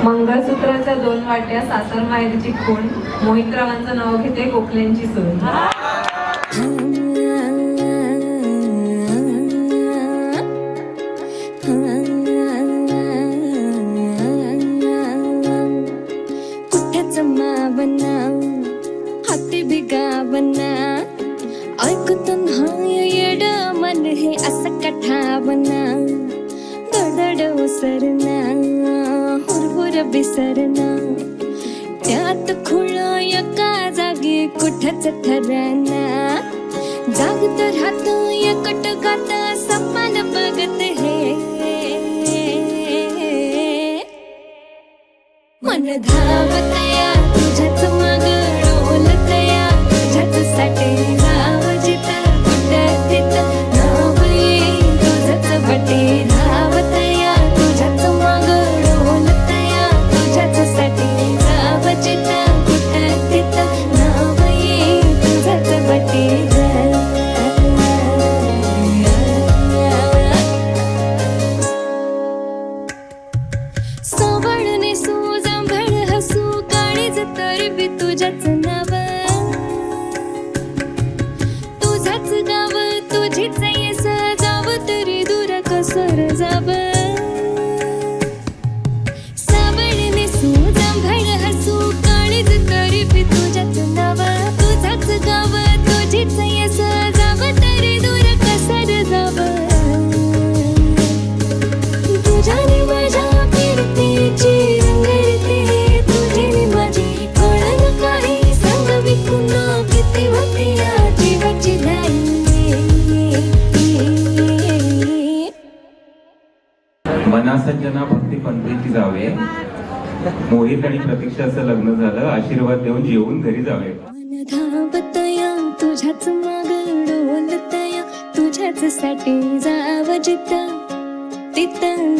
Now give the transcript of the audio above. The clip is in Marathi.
मंगळसूत्राच्या 2 वाट्या सासर माहेरची खूण, मोहितरावांचं नाव घेते गोखल्यांची सून. कुठ्याचं मावना हाती बिगावना ऐकतो नाही येड मन हे असं कठावना दडड उसरना हुरहुर बिसरना त्यात खुळ एका जागी कुठच ठरना जागत राहत एकट गात सपन बघत हे मन धावतया तुझ्याच माग डोलतया तुझ्याच साठी राव जिथं कुठं तिथं नाव येईल तुझंच बटे धावतया तुझ्याच माग डोलतया तुझ्याच साठी राव जिथं कुठं तिथं नाव येईल तुझंच बटे सावळने सुजांभळ हसू काळीज तरी बी तुझ्याच नाव तुझाच गाव तुझीच येस जाव तरी दूर कसर जाव सावळने सुजांभळ हसू काळीज तरी बी तुझ्याच नाव तुझाच गाव तुझीच येस जाव तरी दूर कसर जाव तुझ्याने माझ्या फिरतीची रंगरती तुझी नि माझी कळण काही सांग विकून किती होती या जीवाची घाई मनासंजना भक्ती पंथीची जावे, मोहित आणि प्रतीक्षाचं लग्न झालं, आशीर्वाद देऊन जेवून घरी जावे. मन धावतया तुझ्याच माग डोलतया तुझ्याच साठी जाव जिथं तिथं